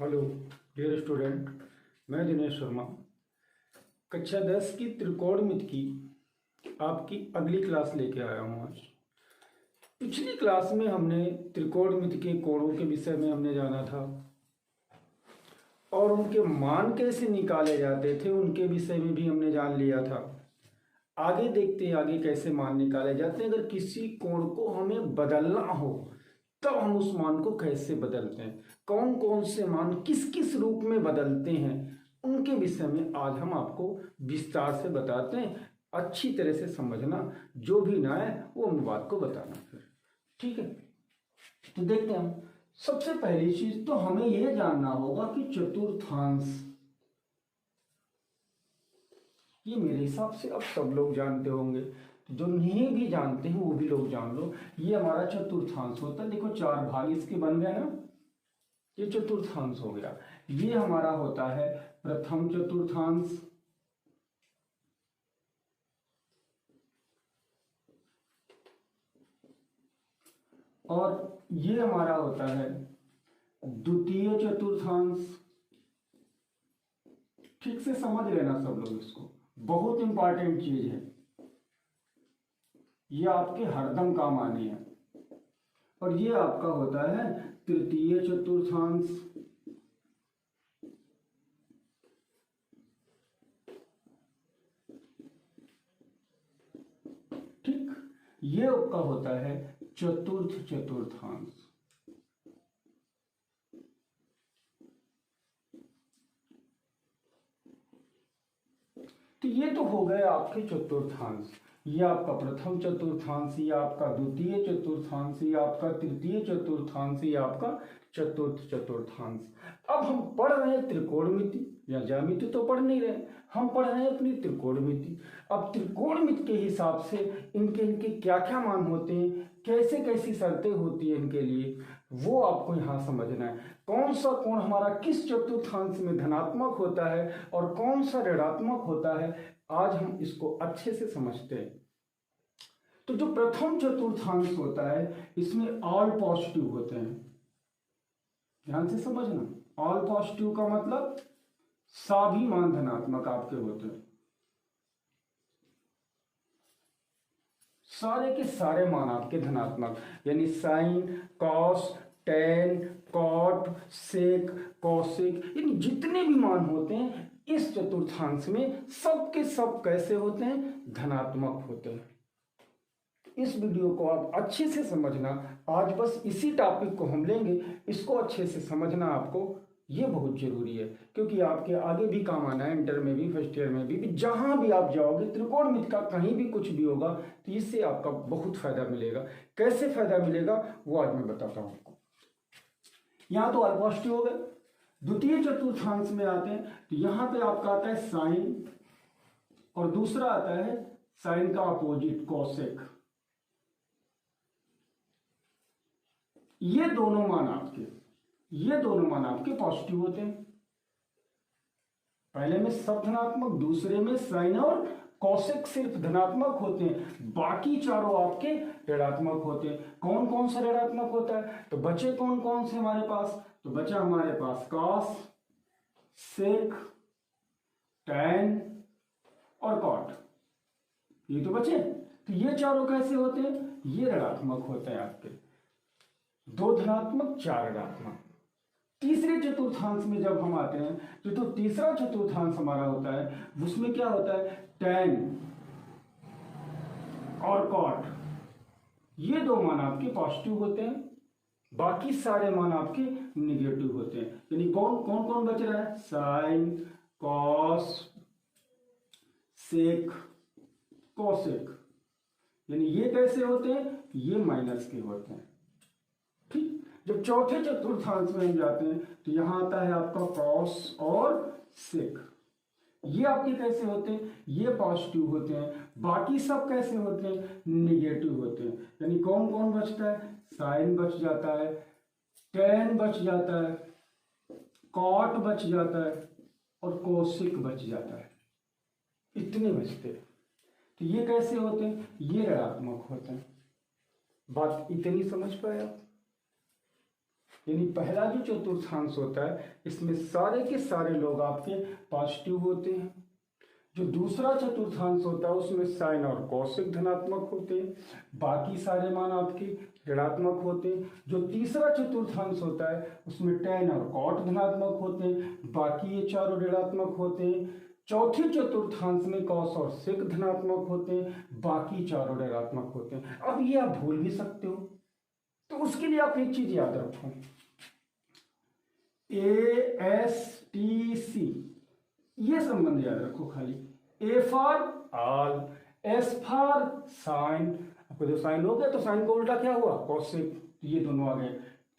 Hello dear student, मैं दिनेश शर्मा कक्षा 10 की त्रिकोणमिति की आपकी अगली क्लास लेके आया हूँ आज। पिछली क्लास में हमने त्रिकोणमिति के कोणों के विषय में हमने जाना था और उनके मान कैसे निकाले जाते थे उनके विषय में भी हमने जान लिया था। आगे देखते हैं आगे कैसे मान निकाले जाते हैं। अगर किसी कोण को हमें बदलना हो तब हम उस मान को कैसे बदलते हैं, कौन कौन से मान किस किस रूप में बदलते हैं, उनके विषय में आज हम आपको विस्तार से बताते हैं। अच्छी तरह से समझना, जो भी ना है वो हम बात को बताना फिर, ठीक है। तो देखते हैं हम। सबसे पहली चीज तो हमें यह जानना होगा कि चतुर्थांश, ये मेरे हिसाब से अब सब लोग जानते होंगे, जो नहीं भी जानते हैं वो भी लोग जान लो। ये हमारा चतुर्थांश होता है। देखो 4 भाग इसके बन गए ना, ये चतुर्थांश हो गया। ये हमारा होता है प्रथम चतुर्थांश, और ये हमारा होता है द्वितीय चतुर्थांश। ठीक से समझ लेना सब लोग इसको, बहुत इंपॉर्टेंट चीज है, ये आपके हरदम काम आनी है। और ये आपका होता है तृतीय चतुर्थांश। ठीक, ये आपका होता है चतुर्थ चतुर्थांश। तो ये तो हो गए आपके चतुर्थांश। ये आपका प्रथम चतुर्थांश, ये आपका द्वितीय चतुर्थांश, ये आपका तृतीय चतुर्थांश, ये आपका चतुर्थ चतुर्थांश। अब हम पढ़ रहे हैं त्रिकोणमिति या ज्यामिति, तो पढ़ नहीं रहे, हम पढ़ रहे हैं अपनी त्रिकोणमिति। अब त्रिकोणमिति के हिसाब से इनके इनके क्या क्या मान होते हैं, कैसे कैसी शर्तें होती है इनके लिए, वो आपको यहाँ समझना है। कौन सा कोण हमारा किस चतुर्थांश में धनात्मक होता है और कौन सा ऋणात्मक होता है, आज हम इसको अच्छे से समझते हैं। तो जो प्रथम चतुर्थांश होता है इसमें ऑल पॉजिटिव होते हैं, ध्यान से समझना। ऑल पॉजिटिव का मतलब सभी मान धनात्मक आपके होते हैं, सारे के सारे मान आपके धनात्मक, यानी साइन, कॉस, टेन, कॉट, सेक, कौशिक, यानी जितने भी मान होते हैं इस चतुर्थांश में सब के सब कैसे होते हैं, धनात्मक होते हैं। इस वीडियो को आप अच्छे से समझना, आज बस इसी टॉपिक को हम लेंगे, इसको अच्छे से समझना आपको, ये बहुत जरूरी है, क्योंकि आपके आगे भी काम आना है, इंटर में भी, फर्स्ट ईयर में भी जहां भी आप जाओगे त्रिकोणमिति का कहीं भी कुछ भी होगा तो इससे आपका बहुत फायदा मिलेगा। कैसे फायदा मिलेगा वो आज मैं बताता हूं आपको। यहां तो ऑल पॉजिटिव हो गए। द्वितीय चतुर्थांश में आते हैं तो यहां पे आपका आता है साइन, और दूसरा आता है साइन का अपोजिट कॉसेक। ये दोनों मान आपके पॉजिटिव होते हैं। पहले में सब धनात्मक, दूसरे में साइन और कौशिक सिर्फ धनात्मक होते हैं, बाकी चारों आपके ऋणात्मक होते हैं। कौन कौन सा ऋणात्मक होता है, तो बचे कौन कौन से हमारे पास, तो बचा हमारे पास कॉस, सेक, टैन और कॉट, ये तो बचे। तो ये चारों कैसे होते हैं, ये ऋणात्मक होते हैं आपके, 2 धनात्मक 4 ऋणात्मक। तीसरे चतुर्थांश में जब हम आते हैं तो तीसरा चतुर्थांश हमारा होता है, उसमें क्या होता है, टैन और कॉट, ये 2 मान आपके पॉजिटिव होते हैं, बाकी सारे मान आपके निगेटिव होते हैं। यानी कौन कौन कौन बच रहा है, साइन, कॉस, सेक, कॉसेक, यानी ये कैसे होते हैं, ये माइनस के होते हैं। ठीक, जब चौथे चतुर्थांश में हम जाते हैं तो यहां आता है आपका कॉस और सेक, ये आपके कैसे होते हैं, ये पॉजिटिव होते हैं, बाकी सब कैसे होते हैं, निगेटिव होते हैं। यानी कौन कौन बचता है, साइन बच जाता है, टेन बच जाता है, कॉट बच जाता है और कोशिक बच जाता है, इतने बचते हैं। तो ये कैसे होते हैं, ये ऋणात्मक होते हैं। बात इतनी समझ पाए आप। यानी पहला जो चतुर्थांश होता है इसमें सारे के सारे लोग आपके पॉजिटिव होते हैं। जो दूसरा चतुर्थांश होता है उसमें साइन और कौशिक धनात्मक होते हैं, बाकी सारे मान आपके ऋणात्मक होते हैं। जो तीसरा चतुर्थांश होता है उसमें टैन और कॉट धनात्मक होते हैं, बाकी ये चारों ऋणात्मक होते हैं। चौथे चतुर्थांश में कॉस और सेक धनात्मक होते हैं, बाकी चारों ऋणात्मक होते हैं। अब ये आप भूल भी सकते हो, तो उसके लिए आप एक चीज याद रखो, ASTC ये संबंध याद रखो खाली। A for all, S for sine, आपको जो साइन हो गया तो साइन का उल्टा क्या हुआ, कॉसेक, ये दोनों आ गए।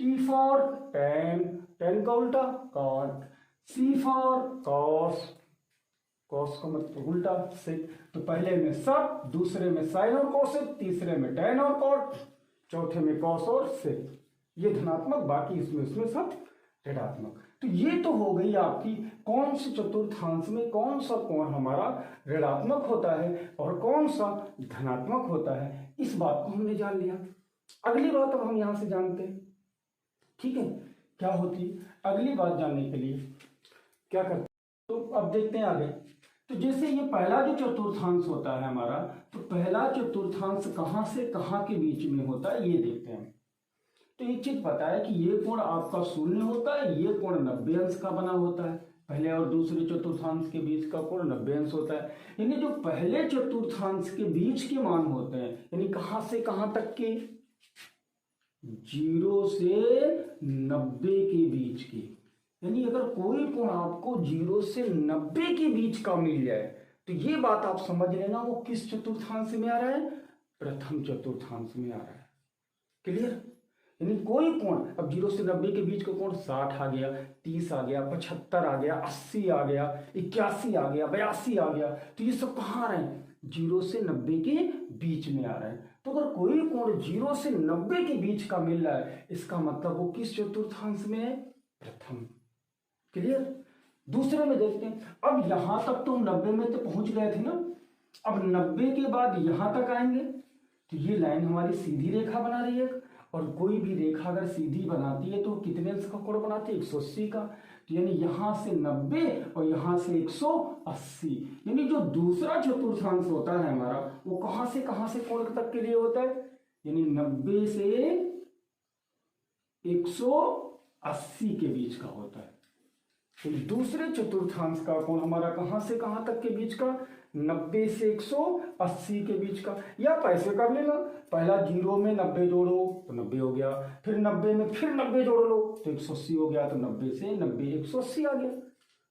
T फॉर टैन, टैन का उल्टा cot, C for cos, cos का मतलब उल्टा सेक। तो पहले में सब, दूसरे में साइन और कॉसेक, तीसरे में टैन और कॉट, चौथे में कॉस और सेक, ये धनात्मक, बाकी इसमें सब ऋणात्मक। तो ये तो हो गई आपकी कौन से चतुर्थांश में कौन सा कोण हमारा ऋणात्मक होता है और कौन सा धनात्मक होता है, इस बात को हमने जान लिया। अगली बात अब हम यहां से जानते हैं, ठीक है, क्या होती है अगली बात जानने के लिए क्या करते हैं, तो अब देखते हैं आगे। तो जैसे ये पहला जो चतुर्थांश होता है हमारा, तो पहला चतुर्थांश कहां से कहां के बीच में होता है ये देखते हैं। तो एक चीज पता है कि ये कोण आपका शून्य होता है, ये कोण 90 अंश का बना होता है। पहले और दूसरे चतुर्थांश के बीच का कोण 90 अंश होता है। यानी जो पहले चतुर्थांश के बीच के मान होते हैं, यानी कहां से कहां तक के, 0 से 90 के बीच के। यानी अगर कोई कोण आपको 0 से 90 के बीच का मिल जाए तो ये बात आप समझ लेना वो किस चतुर्थांश में आ रहा है, प्रथम चतुर्थांश में आ रहा है। क्लियर? यानी कोई कोण, अब 0 से 90 के बीच का कोण 60 आ गया, 30 आ गया, 75 आ गया, 80 आ गया, 81 आ गया, 82 आ गया, तो ये सब कहाँ आ रहे हैं, 0 से 90 के बीच में आ रहे हैं। तो अगर कोई कोण 0 से 90 के बीच का मिल रहा है, इसका मतलब वो किस चतुर्थांश में है, प्रथम। क्लियर? दूसरे में देखते हैं। अब यहां तक तो हम 90 में तो पहुंच गए थे ना, अब 90 के बाद यहां तक आएंगे तो ये लाइन हमारी सीधी रेखा बना रही है, और कोई भी रेखा अगर सीधी बनाती है तो कितने अंश का कोण बनाती है, 180 का। तो यानी यहां से 90 और यहां से 180, यानी जो दूसरा चतुर्थांश होता है हमारा वो कहां से कोण तक के लिए होता है, यानी 90 से 180 के बीच का होता है। तो दूसरे चतुर्थांश का कोण हमारा कहां से कहां तक के बीच का, 90 से 180 के बीच का। या पैसे कर लेना, पहला 0 में 90 जोड़ो तो 90 हो गया, फिर 90 में फिर 90 जोड़ लो तो 180 हो गया, तो 90 से 90 180 आ गया।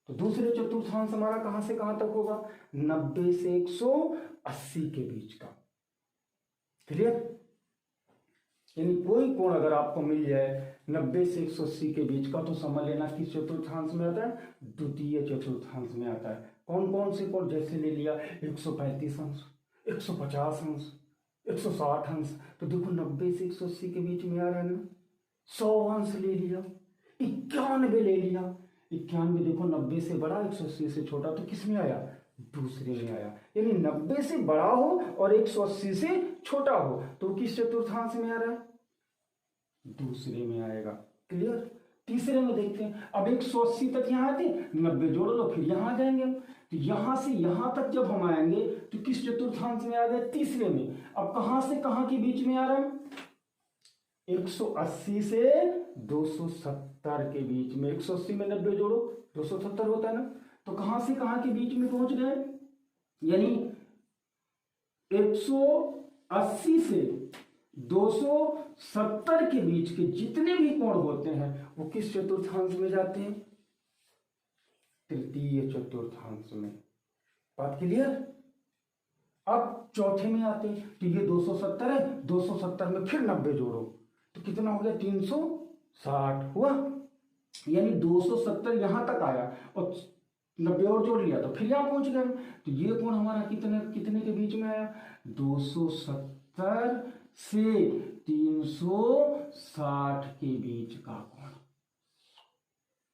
तो दूसरे चतुर्थांश हमारा कहां से कहां तक होगा, 90 से 180 के बीच का। क्लियर? यानी कोई कोण अगर आपको मिल जाए 90 से 180 के बीच का, तो समझ लेना किस चतुर्थांश में आता है, द्वितीय चतुर्थांश में आता है। कौन कौन से कोण, जैसे ले लिया 135 अंश, 150 अंश, 160 अंश, तो देखो 90 से 180 के बीच में आ रहा है ना। 100 अंश ले लिया, 91 ले लिया, 91 देखो 90 से बड़ा 180 से छोटा, तो किस में आया, दूसरे में आया। यानी 90 से बड़ा हो और 180 से छोटा हो तो किस चतुर्थांश में आ रहा है, दूसरे में आएगा। क्लियर? तीसरे में देखते हैं। अब 180 तक यहाँ आते, 90 जोड़ लो फिर यहाँ आ जाएंगे। तो यहां से यहां तक जब हम आएंगे तो किस चतुर्थांश में आ गए, तीसरे में। अब कहां से कहां के बीच में आ रहा है, 180 से 270 के बीच में। 180 में 90 जोड़ो 270 होता है ना, तो कहां से कहां के बीच में पहुंच गए, यानी 180 से 270 के बीच के जितने भी कोण होते हैं वो किस चतुर्थांश में जाते हैं, तृतीय चतुर्थांश में। बात क्लियर? अब चौथे में आते हैं, तो ये 270 है, 270 में फिर 90 जोड़ो तो कितना हो गया, 360 हुआ। यानी 270 यहां तक आया और 90 और जोड़ लिया तो फिर यहां पहुंच गए। तो ये कोण हमारा कितने कितने के बीच में आया, 270 से 360 के बीच का कोण।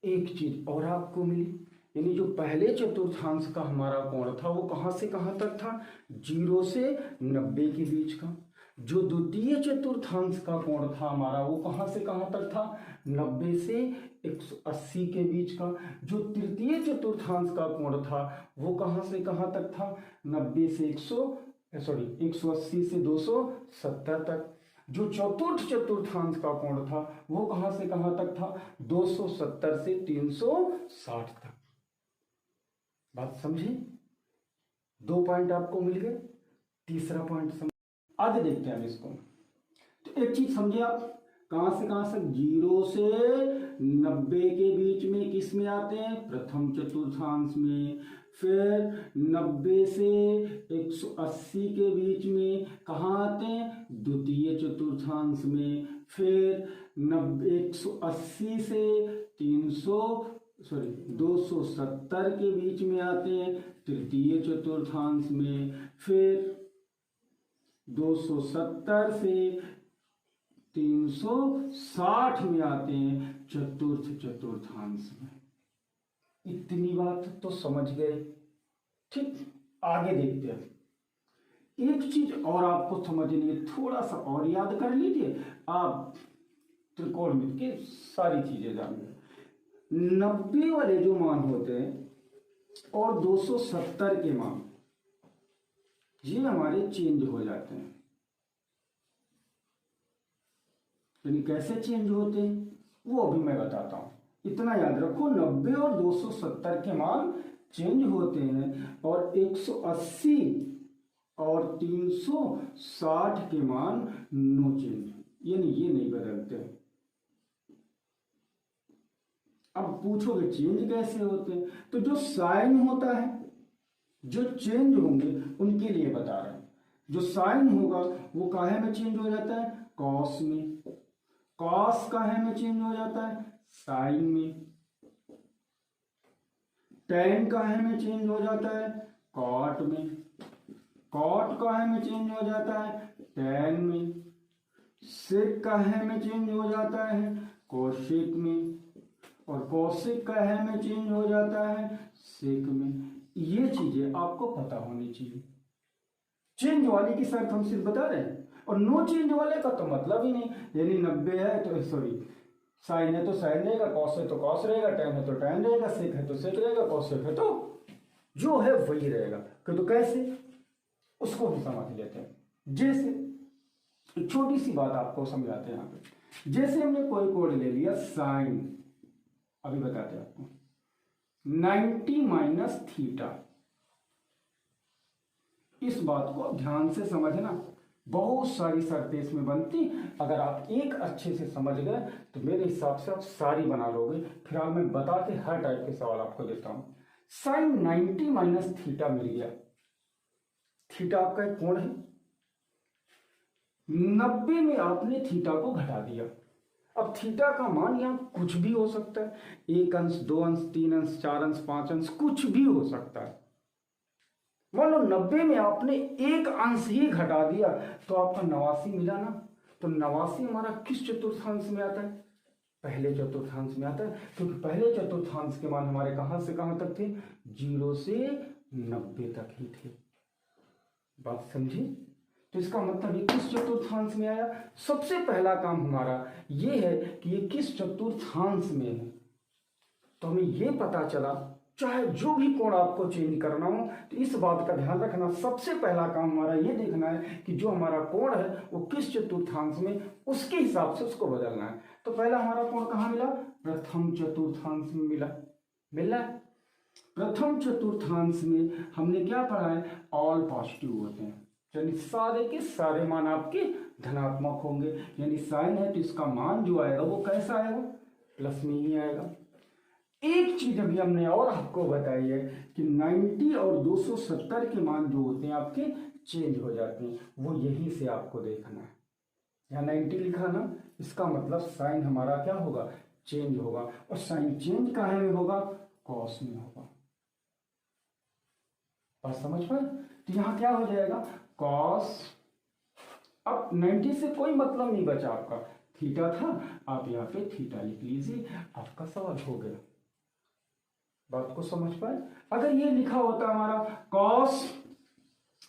एक चीज और आपको मिली, यानी जो पहले चतुर्थांश का हमारा कोण था वो कहां से कहां तक था, 0 से 90 के बीच का। जो द्वितीय चतुर्थांश का कोण था हमारा वो कहाँ से कहाँ तक था, 90 से 180 के बीच का। जो तृतीय चतुर्थांश का कोण था वो कहाँ से कहाँ तक था, 90 से 180 से 270 तक। जो चतुर्थ चतुर्थांश का कोण था वो कहाँ से कहाँ तक था, 270 से 360 तक। बात समझे? 2 पॉइंट आपको मिल गए। तीसरा पॉइंट समझ, आगे देखते हैं हम इसको। तो एक चीज समझे आप, कहां से कहां तक, 0 से 90 के बीच में किस में आते हैं, प्रथम चतुर्थांश में। फिर 90 से 180 के बीच में कहाँ आते हैं, द्वितीय चतुर्थांश में। फिर 180 से 270 के बीच में आते हैं तृतीय चतुर्थांश में। फिर 270 से 360 में आते हैं चतुर्थ चतुर्थांश में। इतनी बात तो समझ गए। ठीक, आगे देखते हैं। एक चीज और आपको समझनी है, थोड़ा सा और याद कर लीजिए, आप त्रिकोणमिति की सारी चीजें जानिए। 90 वाले जो मान होते हैं और 270 के मान, ये हमारे चेंज हो जाते हैं। यानी कैसे चेंज होते हैं वो अभी मैं बताता हूं। इतना याद रखो, 90 और 270 के मान चेंज होते हैं और 180 और 360 के मान नो चेंज, यानी ये नहीं बदलते। अब पूछोगे चेंज कैसे होते हैं, तो जो साइन होता है, जो चेंज होंगे उनके लिए बता रहे हैं। जो साइन होगा वो काहे में चेंज हो जाता है, कॉस में। कॉस काहे में चेंज हो जाता है, साइन में। टेन काहे में चेंज हो जाता है, कॉट में। कॉट काहे में चेंज हो जाता है, टेन में। सेक काहे में चेंज हो जाता है, कोसेक में। और कोसेक काहे में चेंज हो जाता है, सेक में। ये चीजें आपको पता होनी चाहिए। चेंज वाले की शर्त हम सिर्फ बता रहे हैं, और नो चेंज वाले का तो मतलब ही नहीं। यानी 90 है तो साइन है तो साइन रहेगा, कॉस है तो कॉस रहेगा, टेन है तो टेन रहेगा, सेक है तो सेक रहेगा, कोसेक है तो जो है वही रहेगा। तो कैसे, उसको भी समझ लेते हैं। जैसे छोटी सी बात आपको समझाते हैं यहाँ पे। जैसे हमने कोई कोण ले लिया साइन, अभी बताते हैं आपको, 90 माइनस थीटा। इस बात को ध्यान से समझना, बहुत सारी शर्तें इसमें बनती। अगर आप एक अच्छे से समझ गए तो मेरे हिसाब से आप सारी बना लोगे। फिर मैं बता के हर टाइप के सवाल आपको देता हूं। साइन 90 माइनस थीटा मिल गया। थीटा आपका एक कोण है, 90 में आपने थीटा को घटा दिया। अब थीटा का मान यहां कुछ भी हो सकता है, 1 अंश, 2 अंश, 3 अंश, 4 अंश, 5 अंश, कुछ भी हो सकता है। मान लो 90 में आपने 1 अंश ही घटा दिया तो आपका 89 मिला ना। तो 89 हमारा किस चतुर्थांश में आता है, पहले चतुर्थांश में आता है। क्योंकि पहले चतुर्थांश के मान हमारे कहां से कहां तक थे, 0 से 90 तक ही थे। बात समझी? तो इसका मतलब ये किस चतुर्थांश में आया। सबसे पहला काम हमारा ये है कि ये किस चतुर्थांश में है। तो हमें ये पता चला, चाहे जो भी कोण आपको चेंज करना हो तो इस बात का ध्यान रखना, सबसे पहला काम हमारा ये देखना है कि जो हमारा कोण है वो किस चतुर्थांश में, उसके हिसाब से उसको बदलना है। तो पहला हमारा कोण कहाँ मिला, प्रथम चतुर्थांश में मिला है। प्रथम चतुर्थांश में हमने क्या पढ़ा है, ऑल पॉजिटिव होते हैं, यानी सारे के सारे मान आपके धनात्मक होंगे। यानी साइन है तो इसका मान जो आएगा वो कैसा आएगा, प्लस में ही आएगा। एक चीज अभी हमने और आपको बताई है कि 90 और 270 के मान जो होते हैं आपके चेंज हो जाते हैं, वो यहीं से आपको देखना है। यहाँ 90 लिखा ना, इसका मतलब साइन हमारा क्या होगा, चेंज होगा। और साइन चेंज कहाँ में होगा, कॉस में होगा। बात समझ पाए? तो यहाँ क्या हो जाएगा, कॉस। अब 90 से कोई मतलब नहीं बचा आपका, थीटा था, आप यहाँ पे थीटा लिख लीजिए, आपका सवाल हो गया। बात को समझ पाए? अगर ये लिखा होता हमारा cos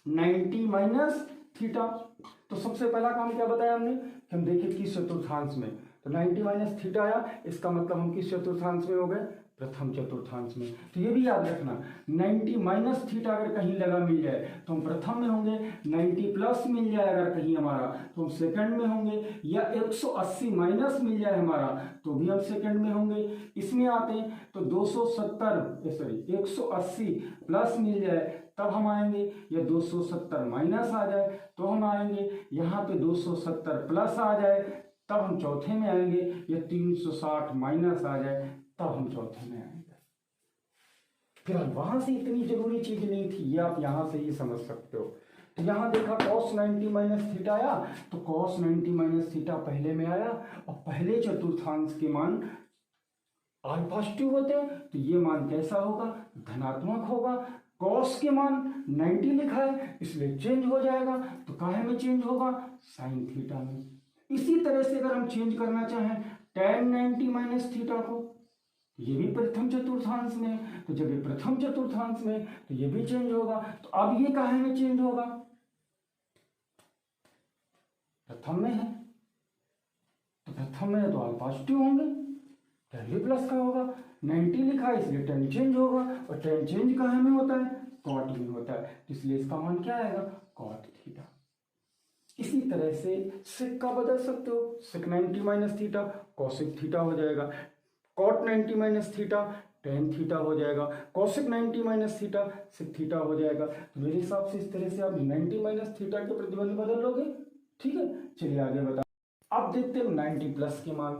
90 माइनस थीटा, तो सबसे पहला काम क्या बताया हमने कि हम देखें किस चतुर्थांश में, तो 90 माइनस थीटा आया, इसका मतलब हम किस चतुर्थांश में हो गए, प्रथम चतुर्थांश में। तो ये भी याद रखना 90 माइनस थीटा अगर कहीं लगा मिल जाए तो हम प्रथम में होंगे, 90 प्लस मिल जाए अगर कहीं हमारा तो हम सेकंड में होंगे, या 180 माइनस मिल जाए हमारा तो भी हम सेकंड में होंगे। इसमें आते हैं तो 180 प्लस मिल जाए तब हम आएंगे, या 270 माइनस आ जाए तो हम आएंगे, यहाँ पे 270 प्लस आ जाए तब हम चौथे में आएंगे, या 360 माइनस आ जाए तब हम चौथे में आएंगे। फिर वहां से इतनी जरूरी चीज नहीं थी, ये आप यहां से ही समझ सकते हो। तो यहां देखा cos 90 माइनस थीटा आया, तो cos 90 माइनस थीटा पहले में आया, और पहले चतुर्थांश के मान ऑल पॉजिटिव होते हैं तो ये मान कैसा होगा, धनात्मक होगा। cos के मान 90 लिखा है इसलिए चेंज हो जाएगा, तो काहे में चेंज होगा, साइन थीटा में। इसी तरह से अगर हम चेंज करना चाहें tan 90 माइनस थीटा को, ये भी प्रथम चतुर्थांश में, तो जब ये प्रथम चतुर्थांश में तो ये भी चेंज होगा। तो अब ये काहे में चेंज होगा, प्रथम में है तो प्रथम में है तो ऑल पॉजिटिव होंगे, tan भी प्लस का होगा, 90 लिखा है इसलिए tan चेंज होगा, और tan चेंज काहे में होता है, कॉट में होता है, तो इसलिए इसका मान क्या आएगा, कॉट थीटा। इसी तरह से सेक का बदल सकते हो, sec 90 minus theta cosec theta हो जाएगा, cot 90 minus theta tan theta हो जाएगा, cosec 90 minus theta sec theta हो जाएगा। तो मेरे हिसाब से इस तरह से आप 90 माइनस थीटा के प्रतिबंध बदल लोगे, ठीक है। चलिए आगे बता, अब देखते हैं 90 प्लस के मान।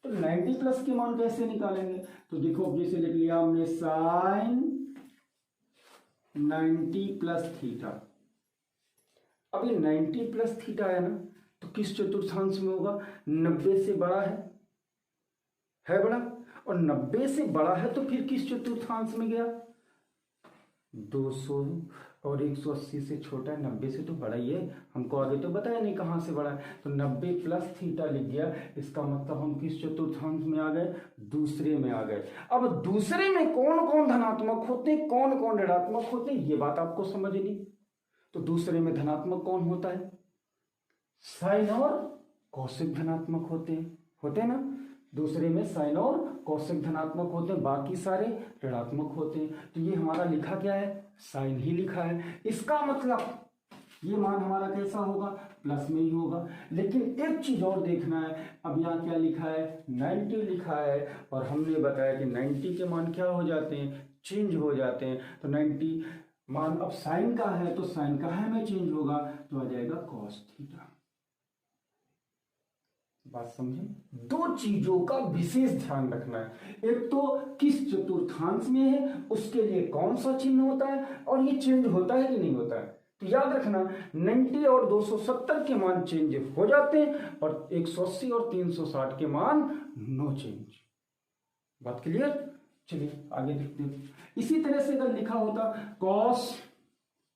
तो 90 प्लस के मान कैसे निकालेंगे, तो देखो जैसे लिख लिया हमने साइन 90 प्लस थीटा। अब ये 90 प्लस थीटा है ना, तो किस चतुर्थांश में होगा, 90 से बड़ा है बड़ा, और 90 से बड़ा है तो फिर किस चतुर्थांश में गया, 200, और 180 से छोटा है, 90 से तो बड़ा ही है, हमको आगे तो बताया नहीं कहाँ से बड़ा है, तो 90 प्लस थीटा लिख गया। इसका मतलब हम किस चतुर्थांश में आ गए, दूसरे में आ गए। अब दूसरे में कौन कौन धनात्मक होते, कौन कौन ऋणात्मक होते, ये बात आपको समझनी। तो दूसरे में धनात्मक कौन होता है, साइन और कौशिक धनात्मक होते हैं ना, दूसरे में साइन और कौशिक धनात्मक होते हैं, बाकी सारे ऋणात्मक होते हैं। तो ये हमारा लिखा क्या है, साइन ही लिखा है। इसका मतलब ये मान हमारा कैसा होगा, प्लस में ही होगा। लेकिन एक चीज और देखना है, अब यहाँ क्या लिखा है, 90 लिखा है, और हमने बताया कि 90 के मान क्या हो जाते हैं, चेंज हो जाते हैं। तो 90 मान अब साइन का है तो साइन का है में चेंज होगा, तो आ जाएगा कॉस थीटा। बात समझे, दो चीजों का विशेष ध्यान रखना है, एक तो किस चतुर्थांश में है उसके लिए कौन सा चिन्ह होता है, और ये चेंज होता है कि नहीं होता है। तो याद रखना 90 और 270 के मान चेंज हो जाते हैं, और 180 और 360 के मान नो चेंज। बात क्लियर। चलिए आगे देखते हैं। इसी तरह से अगर लिखा होता cos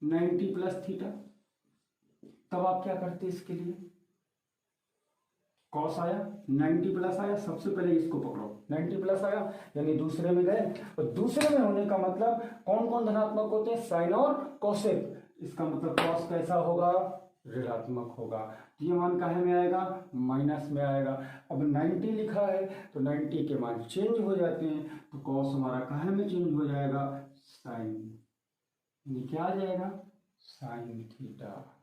90 प्लस थीटा, तब आप क्या करते इसके लिए, cos आया 90 प्लस आया, सबसे पहले इसको पकड़ो, 90 प्लस आया यानी दूसरे में गए, और दूसरे में होने का मतलब कौन कौन धनात्मक होते हैं, साइन और कौशिक। इसका मतलब cos कैसा होगा, ऋणात्मक होगा। ये मान काहे में आएगा, माइनस में आएगा। अब 90 लिखा है तो 90 के मान चेंज हो जाते हैं, तो cos हमारा काहे में चेंज हो जाएगा, साइन, ये क्या आ जाएगा, साइन थीटा।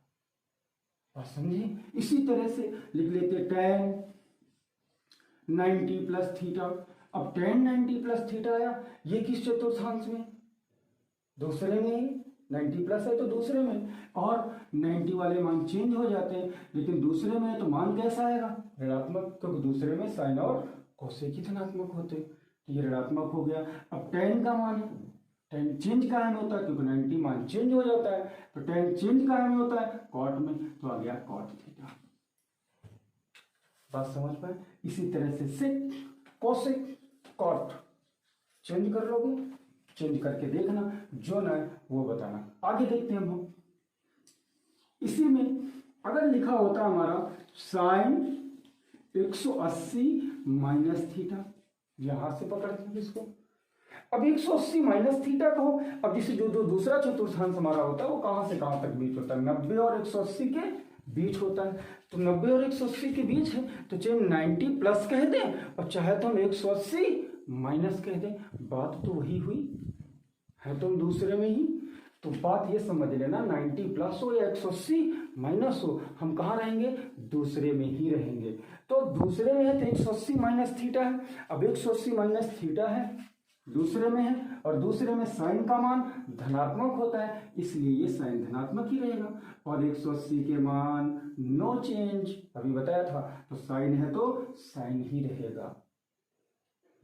बात समझे। इसी तरह से लिख लेते tan 90 प्लस थीटा। अब tan 90 प्लस थीटा आया, ये किस चतुर्थांश में, दूसरे में ही, 90 प्लस है तो दूसरे में, और 90 वाले मान चेंज हो जाते हैं, लेकिन दूसरे में है तो मान कैसा आएगा, ऋणात्मक, क्योंकि दूसरे में साइन और कोसेक ही धनात्मक होते, तो ये ऋणात्मक हो गया। अब tan का मान, tan चेंज काहे में होता है, क्योंकि 90 मान चेंज हो जाता है, तो tan चेंज काहे में होता है, कॉट में, तो आ गया कॉट थीटा। बात समझ पाए। इसी तरह से सेक, कोसेक, कॉट चेंज कर लोगे, चेंज करके देखना, जो ना है वो बताना। आगे देखते हैं हम। इसी में अगर लिखा होता हमारा साइन 180 माइनस थीटा, यहां से पकड़ते हैं इसको। अब 180 माइनस थीटा को, अब जिसे जो दूसरा चतुर्थांश हमारा होता है वो कहां से कहां तक बीच होता है, 90 और 180 के बीच होता है। तो 90 और 180 के बीच है, तो चाहे 90 प्लस कह दें और चाहे तो हम 180 माइनस कह दें, बात तो वही हुई है, तुम दूसरे में ही। तो बात ये समझ लेना, 90 प्लस हो या 180 माइनस हो, हम कहाँ रहेंगे? दूसरे में ही रहेंगे। तो दूसरे में है तो 180 माइनस थीटा है। अब 180 माइनस थीटा है, दूसरे में है, और दूसरे में साइन का मान धनात्मक होता है, इसलिए ये साइन धनात्मक ही रहेगा। और 180 के मान नो चेंज, अभी बताया था, तो साइन है तो साइन ही रहेगा।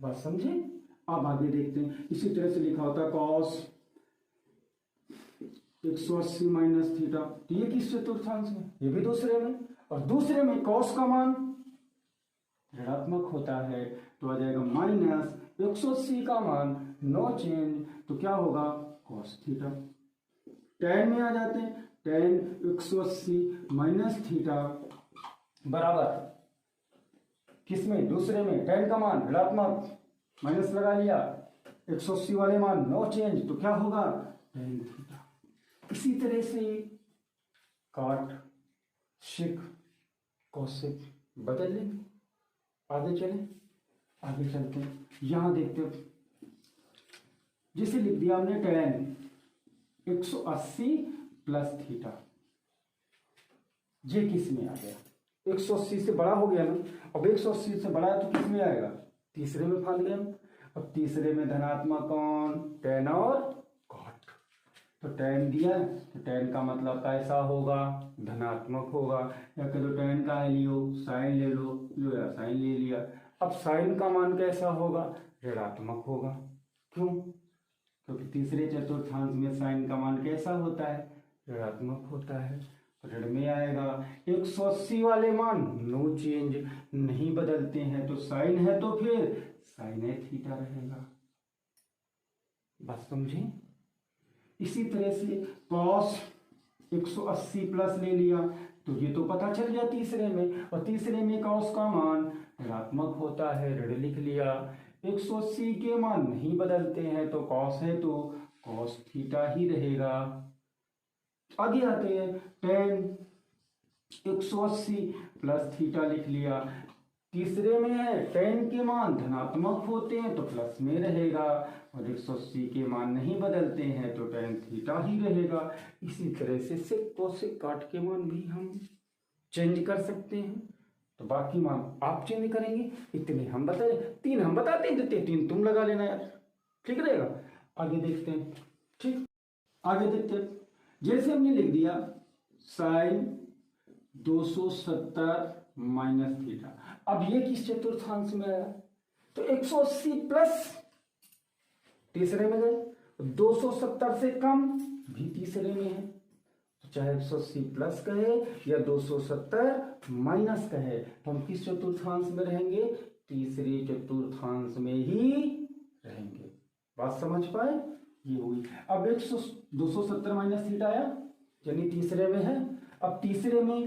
बात समझे? अब आगे देखते हैं। इसी तरह से लिखा होता है कॉस 180 माइनस थीटा, तो ये किस चतुर्थांश में? ये भी दूसरे में। और दूसरे में कॉस का मान ऋणात्मक होता है, तो आ जाएगा माइनस 180 का मान नो चेंज, तो क्या होगा? Cos theta. tan में आ जाते हैं, tan 180 माइनस थीटा बराबर किसमें? दूसरे में। tan का मान ऋणात्मक, माइनस लगा लिया, 180 वाले मान नो चेंज, तो क्या होगा? tan theta. इसी तरह से काट, शिक, कोशिक बदल लेंगे। आगे चलें, आगे चलते हैं, यहां देखते हैं। जैसे लिख दिया हमने tan 180 प्लस थीटा, ये किस में आ गया? 180 से बड़ा हो गया ना। अब 180 से बड़ा है तो किस में आएगा? तीसरे में फाड़ लिया। और तीसरे में धनात्मक कौन? tan और cot। तो tan दिया, तो tan का मतलब कैसा होगा? धनात्मक होगा। या कह दो tan का है लियो, साइन ले लो, लो यार साइन ले लिया। अब साइन का मान कैसा होगा? ऋणात्मक होगा। क्यों? क्योंकि तीसरे चतुर्थांश में साइन का मान कैसा होता है? ऋणात्मक होता है, ऋण में आएगा। 180 वाले मान नो चेंज, नहीं बदलते हैं, तो साइन है तो फिर साइन है थीटा रहेगा। बात समझे? इसी तरह से कॉस 180 प्लस ले लिया, तो ये तो पता चल गया तीसरे में। और तीसरे में कॉस का मान ऋणात्मक होता है, ऋण लिख लिया। 180 के मान नहीं बदलते हैं, तो कॉस है तो कॉस थीटा ही रहेगा। आगे आते हैं, tan 180 प्लस थीटा लिख लिया। तीसरे में है tan के मान धनात्मक होते हैं तो प्लस में रहेगा, और 180 के मान नहीं बदलते हैं तो tan थीटा ही रहेगा। इसी तरह से सेक कोसेक काट के मान भी हम चेंज कर सकते हैं, तो बाकी मान आप चेंज करेंगे। इतने हम बता रहे, 3 हम बताते हैं, देते 3 तुम लगा लेना यार, ठीक रहेगा। आगे देखते हैं, ठीक, आगे देखते हैं। जैसे हमने लिख दिया साइन 270 माइनस थीटा, अब ये किस चतुर्थांश में आया? तो 180 प्लस तीसरे में गए, 270 से कम भी तीसरे में है, तो चाहे 180 प्लस कहे या 270 माइनस कहे, तो हम किस चतुर्थांश में रहेंगे? तीसरे चतुर्थांश में ही रहेंगे। बात समझ पाए? ये हुई। अब 270 माइनस थीटा आया, यानी तीसरे में है। अब तीसरे में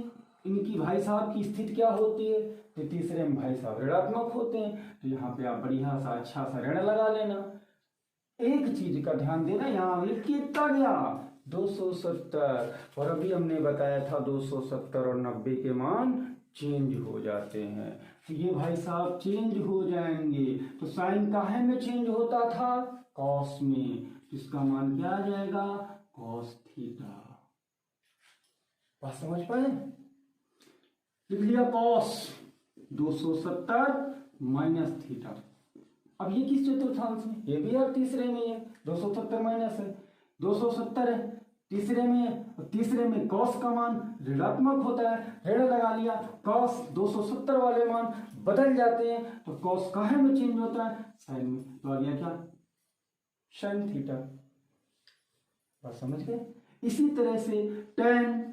इनकी भाई साहब की स्थिति क्या होती है? तो तीसरे में भाई साहब ऋणात्मक होते हैं, तो यहाँ पे आप बढ़िया सा अच्छा सा ऋण लगा लेना। एक चीज का ध्यान देना, यहाँ लिख कितना गया? 270, और अभी हमने बताया था 270 और 90 के मान चेंज हो जाते हैं, तो ये भाई साहब चेंज हो जाएंगे। तो साइन काहे में चेंज होता था? कॉस में, इसका मान क्या आ जाएगा? Cos theta. बात समझ पाए? लिख लिया कॉस 270 माइनस थीटा। अब ये किस चतुर्थांश में? ये भी अब तीसरे में है, 270 माइनस है, 270 है, तीसरे में है, और तीसरे में कॉस का मान ऋणात्मक होता है, ऋण लगा लिया। कॉस 270 वाले मान बदल जाते हैं, तो कॉस काहे में चेंज होता है? साइन में, तो आ गया क्या? Sine theta. बात समझ गए? इसी तरह से tan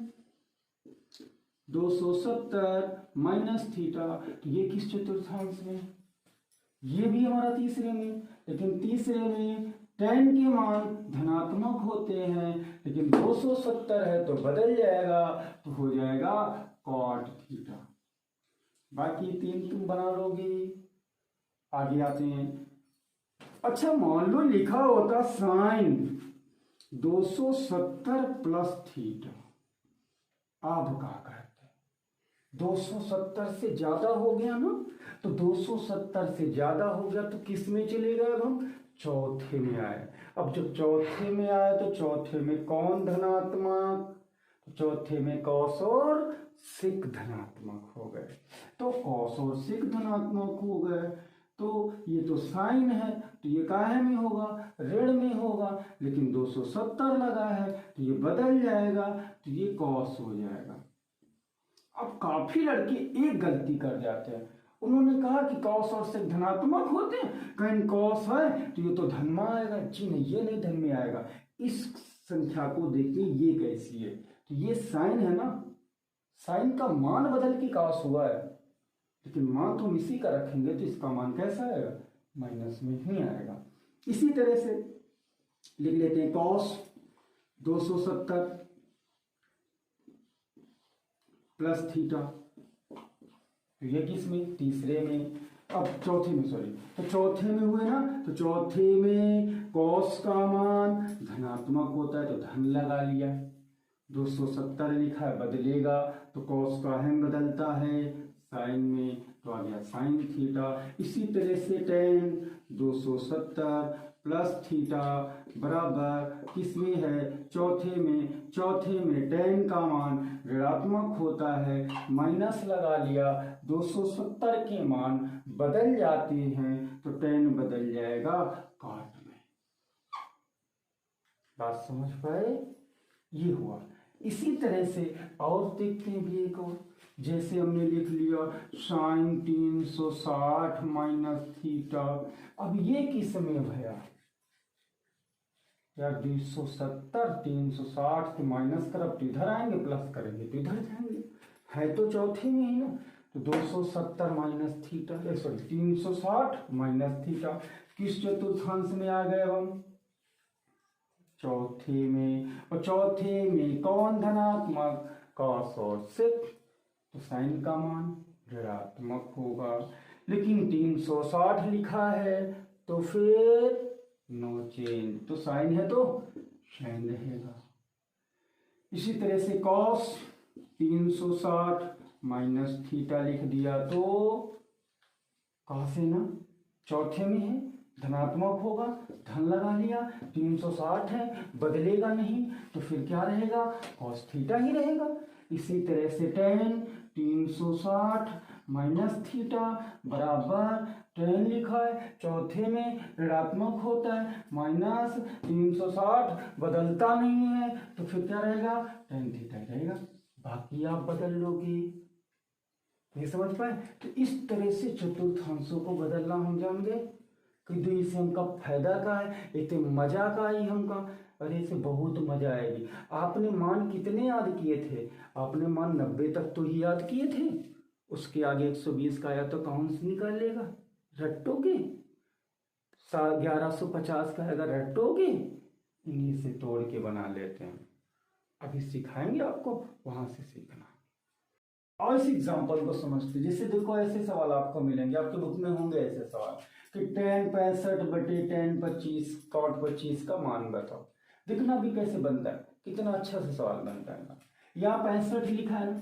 270 माइनस थीटा, तो ये किस चतुर्थांश में? ये भी हमारा तीसरे में, लेकिन तीसरे में tan के मान धनात्मक होते हैं, लेकिन 270 है तो बदल जाएगा, तो हो जाएगा cot थीटा। बाकी 3 तुम बना लोगे। आगे आते हैं। अच्छा, मान लो लिखा होता साइन 270 प्लस थीटा, अब क्या करते? 270 से ज्यादा हो गया ना, तो 270 से ज्यादा हो गया तो किस में चले गए? अब हम चौथे में आए। अब जब चौथे में आए तो चौथे में कौन धनात्मक? तो चौथे में कॉस और सिक धनात्मक हो गए। तो कॉस और सिक धनात्मक हो गए, तो ये तो साइन है, तो ये काहे में होगा? ऋण में होगा। लेकिन 270 लगा है तो ये बदल जाएगा, तो ये कॉस हो जाएगा। अब काफी लड़के एक गलती कर जाते हैं, उन्होंने कहा कि कॉस और सिक धनात्मक होते हैं, कहीं कॉस है तो ये तो धन में आएगा। जी नहीं, ये नहीं धन में आएगा। इस संख्या को देखिए, ये कैसी है? तो ये साइन है ना, साइन का मान बदल के कॉस हुआ है, लेकिन मान तो हम इसी का रखेंगे, तो इसका मान कैसा आएगा? माइनस में ही आएगा। इसी तरह से लिख लेते हैं कॉस 270 प्लस थीटा, तो ये किस में? तीसरे में। अब चौथे में, सॉरी, तो चौथे में हुए ना, तो चौथे में कॉस का मान धनात्मक होता है तो धन लगा लिया। 270 लिखा है, बदलेगा तो कॉस का अहम बदलता है साइन में, तो आ गया साइन थीटा। इसी तरह से tan 270 प्लस थीटा बराबर किसमें है? चौथे में। चौथे में tan का मान ऋणात्मक होता है, माइनस लगा लिया, 270 के मान बदल जाते हैं तो tan बदल जाएगा cot में। बात समझ पाए? ये हुआ। इसी तरह से और देखते हैं भी एक और, जैसे हमने लिख लिया साइन 360 माइनस थीटा। अब ये किस में भैया? यार 270 360 से माइनस कर, अब तो इधर आएंगे, प्लस करेंगे तो इधर जाएंगे, है तो चौथे में ही ना। तो 270 minus theta, sorry 360 minus theta, किस चतुर्थांश में आ गए हम? चौथे में। और चौथे में कौन धनात्मक? कॉस और सिक, तो साइन का मान ऋणात्मक होगा। लेकिन 360 लिखा है तो फिर नो चेंज, तो साइन है तो साइन रहेगा। इसी तरह से कॉस 360 माइनस थीटा लिख दिया, तो कहां से ना, चौथे में है, धनात्मक होगा, धन लगा लिया, 360 है, बदलेगा नहीं, तो फिर क्या रहेगा? कॉस थीटा ही रहेगा। इसी तरह से tan 360 माइनस थीटा बराबर tan लिखा है, चौथे में ऋणात्मक होता है, माइनस 360 बदलता नहीं है, तो फिर क्या रहेगा? tan थीटा ही रहेगा। बाकी आप बदल लोगे। ये समझ पाए? तो इस तरह से चतुर्थांशों को बदलना हम जान गए कि तो इससे हमका फायदा का है, इतने मजा का ही हमका। अरे इसे बहुत मजा आएगी। आपने मान कितने याद किए थे? आपने मान 90 तक तो ही याद किए थे, उसके आगे 120 का आया तो कौन से निकाल लेगा? रटोगे। 1150 का आएगा, रटोगे। इन्हीं से तोड़ के बना लेते हैं। अभी सिखाएंगे आपको, वहां से सीखना। और इस एग्जाम्पल को समझते, जैसे देखो ऐसे सवाल आपको मिलेंगे, आपके बुक में होंगे ऐसे सवाल कि tan 65 बटे tan 25 cot 25 का मान बताओ। देखना भी कैसे बनता है, कितना अच्छा से सवाल बनता है। यहाँ 65 लिखा है ना,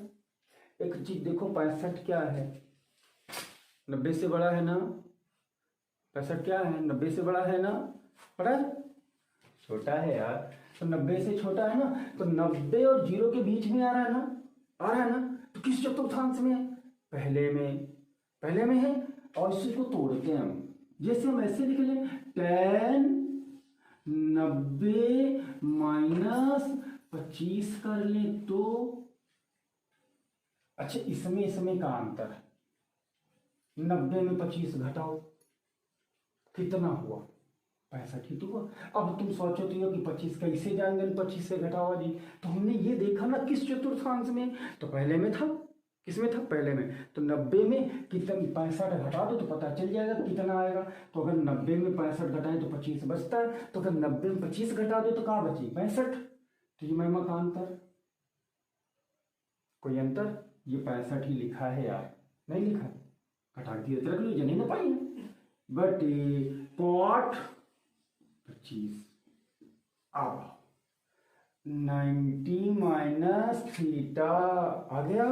एक चीज देखो 65 क्या है? 90 से बड़ा है ना? 65 क्या है? 90 से बड़ा है ना? बड़ा है? छोटा है यार। तो 90 से छोटा है ना, तो 90 और 0 के बीच में आ रहा है ना? आ रहा है ना? तो किस चतुर्थांश में है? पहले में। पहले में है। और इसी को तोड़ते हैं हम, जैसे हम ऐसे लिख लें tan 90 माइनस 25 कर ले तो, अच्छा इसमें का अंतर है, 90 में 25 घटाओ, कितना हुआ? 65 ही तो हुआ। अब तुम सोचो तो कि 25 कैसे जाएंगे, 25 से घटाओ जी। तो हमने ये देखा ना किस चतुर्थांश में, तो पहले में था। किसमें था? पहले में। तो 90 में कितना, 65 घटा दो तो पता चल जाएगा कितना आएगा। तो अगर 90 में 65 घटाए तो 25 बचता है, तो अगर 90 में 25 घटा दो तो कहाँ बची? 65। तो ये महिमा का अंतर, कोई अंतर? ये 65 ही लिखा है यार, नहीं लिखा है, घटा दिया तो रख लो, नहीं ना पाई। बट cot 25 अब 90 माइनस थीटा आ गया,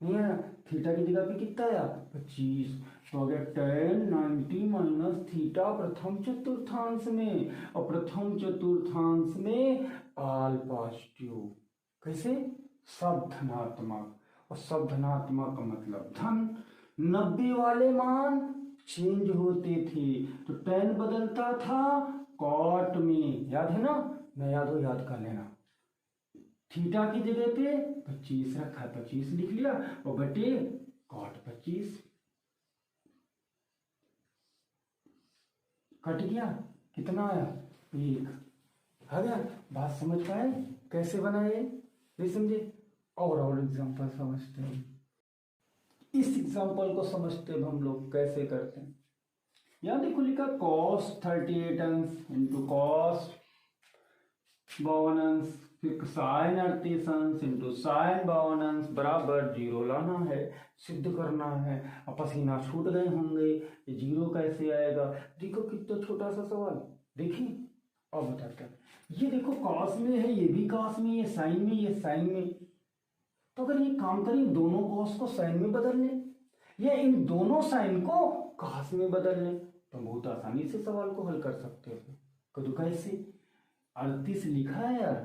नहीं आया। थीटा की जगह पे कितना आया 25। तो आ गया tan 90 माइनस थीटा प्रथम चतुर्थांश में, और प्रथम चतुर्थांश में आल पॉजिटिव। कैसे? सब धनात्मक, और सब धनात्मक का मतलब धन। 90 वाले मान चेंज होते थे तो tan बदलता था कॉट में, याद है ना? न याद हो याद कर लेना। थीटा की जगह पे 25 रखा, 25 लिख लिया, और बटे कॉट 25 कट गया। कितना आया? 1 आ गया। बात समझ पाए कैसे बनाए? ये समझे? और एग्जांपल समझते हैं। इस एग्जांपल को समझते हैं हम लोग कैसे करते हैं। यहां देखो लिखा cos 38 अंश इंटू cos 52 अंश, फिर साइन 38 अंश इंटू साइन 52 अंश बराबर 0 लाना है, सिद्ध करना है। अब पसीना छूट गए होंगे, ये 0 कैसे आएगा? देखो कितना छोटा सा सवाल, देखिए अब बताते हैं। ये देखो कॉस में है, ये भी कॉस में, ये साइन में, ये साइन में। तो अगर ये काम करें दोनों कॉस को साइन में बदल लें, या इन दोनों साइन को कॉस में बदल लें, तो बहुत आसानी से सवाल को हल कर सकते हो। कदू कैसे? 38 लिखा है यार,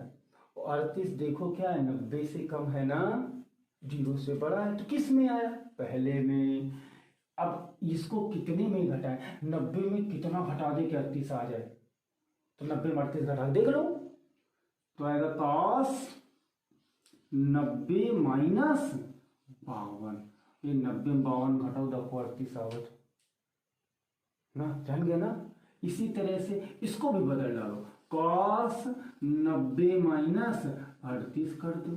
38 देखो क्या है, 90 से कम है ना, 0 से बड़ा है, तो किस में आया? पहले में। अब इसको कितने में घटाएं? 90 में कितना घटा दे कि 38 आ जाए? तो 90 में 38 घटा देख लो, तो आएगा cos 90 माइनस 52। ये 90 में 52 घटाओ, देखो 38 आवत ना, जान गया ना? इसी तरह से इसको भी बदल डालो, cos 90 माइनस 38 कर दो।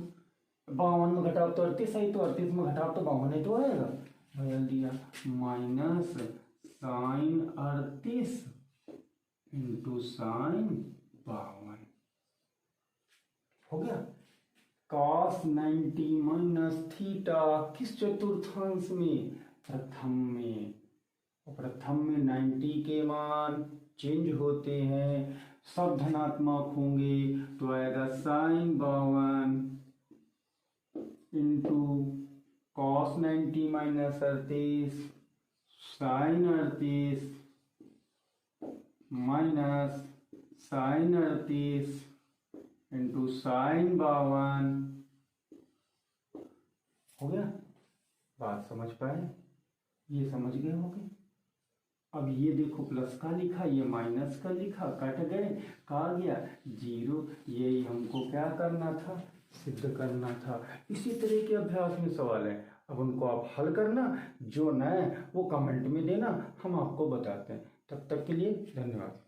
52 में घटाओ तो 38 है, तो 38 में घटाओ तो 52 है, तो आएगा। बदल दिया, माइनस साइन 38 इंटू साइन 52 हो गया। cos 90 माइनस थीटा किस चतुर्थांश में? प्रथम में। प्रथम में 90 के मान चेंज होते हैं, सब धनात्मक होंगे, तो आएगा sine 52 into cos 90 minus 38 sine 38 minus sine 38 into sine 52 हो गया। बात समझ पाए? ये समझ गए होंगे। अब ये देखो प्लस का लिखा, ये माइनस का लिखा, कट गए, कहा गया 0। यही हमको क्या करना था? सिद्ध करना था। इसी तरह के अभ्यास में सवाल है, अब उनको आप हल करना, जो न है वो कमेंट में देना, हम आपको बताते हैं। तब तक के लिए धन्यवाद।